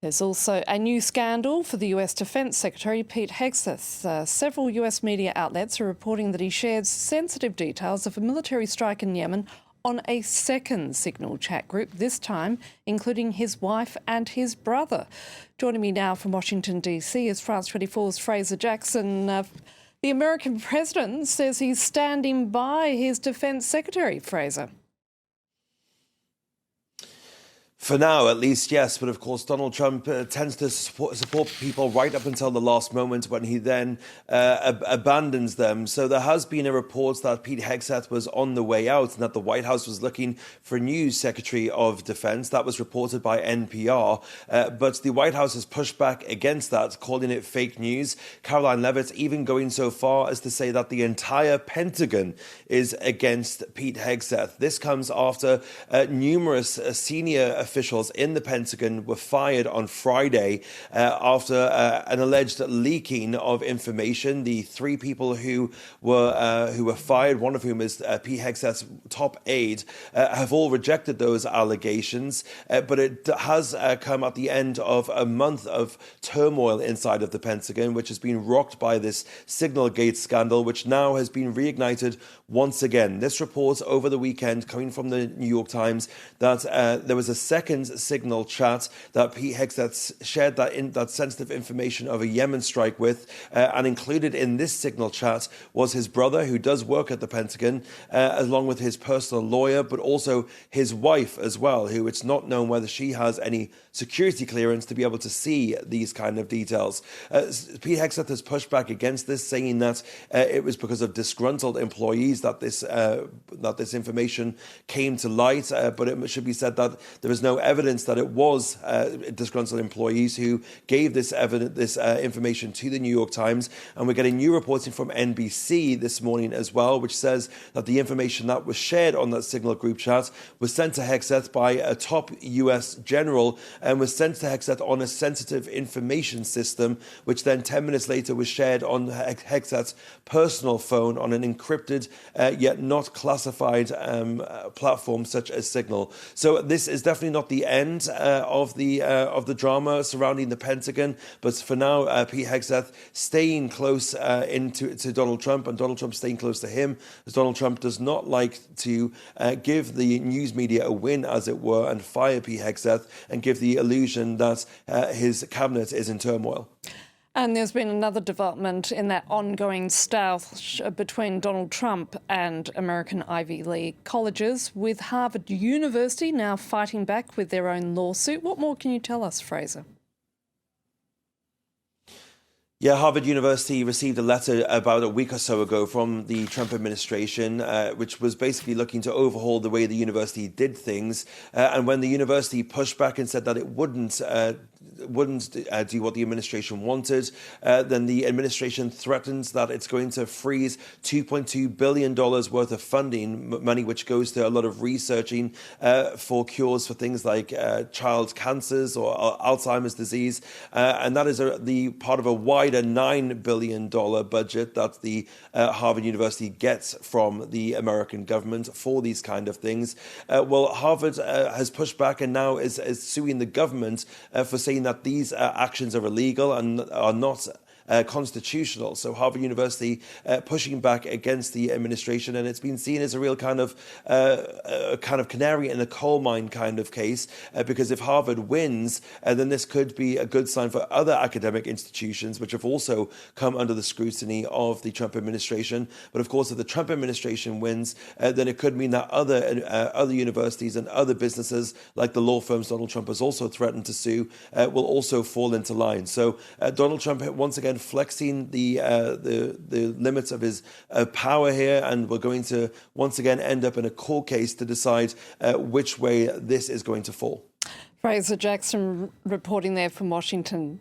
There's also a new scandal for the US Defence Secretary Pete Hegseth. Several US media outlets are reporting that he shared sensitive details of a military strike in Yemen on a second Signal chat group, this time including his wife and his brother. Joining me now from Washington, D.C. is France 24's Fraser Jackson. The American president says he's standing by his Defence Secretary, Fraser. For now, at least, yes. But of course, Donald Trump tends to support people right up until the last moment when he then abandons them. So there has been a report that Pete Hegseth was on the way out and that the White House was looking for a new Secretary of Defense. That was reported by NPR. But the White House has pushed back against that, calling it fake news. Caroline Leavitt even going so far as to say that the entire Pentagon is against Pete Hegseth. This comes after numerous senior officials in the Pentagon were fired on Friday after an alleged leaking of information. The three people who were fired, one of whom is Pete Hegseth's top aide, have all rejected those allegations. But it has come at the end of a month of turmoil inside of the Pentagon, which has been rocked by this Signalgate scandal, which now has been reignited once again. This report over the weekend, coming from the New York Times, that there was a second Signal chat that Pete Hegseth shared that sensitive information of a Yemen strike with, and included in this Signal chat was his brother, who does work at the Pentagon, along with his personal lawyer, but also his wife as well, who it's not known whether she has any security clearance to be able to see these kind of details. Pete Hegseth has pushed back against this, saying that it was because of disgruntled employees that this information came to light. But it should be said that there is no evidence that it was disgruntled employees who gave this information to the New York Times. And we're getting new reporting from NBC this morning as well, which says that the information that was shared on that Signal group chat was sent to Hegseth by a top US general and was sent to Hegseth on a sensitive information system, which then 10 minutes later was shared on Hegseth's personal phone on an encrypted yet not classified platform such as Signal. So this is definitely not the end of the drama surrounding the Pentagon, but for now, Pete Hegseth staying close to Donald Trump, and Donald Trump staying close to him, as Donald Trump does not like to give the news media a win, as it were, and fire Pete Hegseth and give the illusion that his cabinet is in turmoil. And there's been another development in that ongoing stoush between Donald Trump and American Ivy League colleges, with Harvard University now fighting back with their own lawsuit. What more can you tell us, Fraser? Yeah, Harvard University received a letter about a week or so ago from the Trump administration, which was basically looking to overhaul the way the university did things. And when the university pushed back and said that it wouldn't do what the administration wanted, then the administration threatens that it's going to freeze $2.2 billion worth of funding, money which goes to a lot of researching for cures for things like child cancers or Alzheimer's disease. And that is the part of a wider $9 billion budget that the Harvard University gets from the American government for these kind of things. Well, Harvard has pushed back and now is suing the government for saying that these actions are illegal and are not constitutional. So Harvard University pushing back against the administration, and it's been seen as a real kind of canary in a coal mine kind of case, because if Harvard wins, then this could be a good sign for other academic institutions which have also come under the scrutiny of the Trump administration. But of course, if the Trump administration wins, then it could mean that other universities and other businesses, like the law firms Donald Trump has also threatened to sue, will also fall into line. So Donald Trump once again flexing the limits of his power here, and we're going to once again end up in a court case to decide which way this is going to fall. Fraser Jackson reporting there from Washington.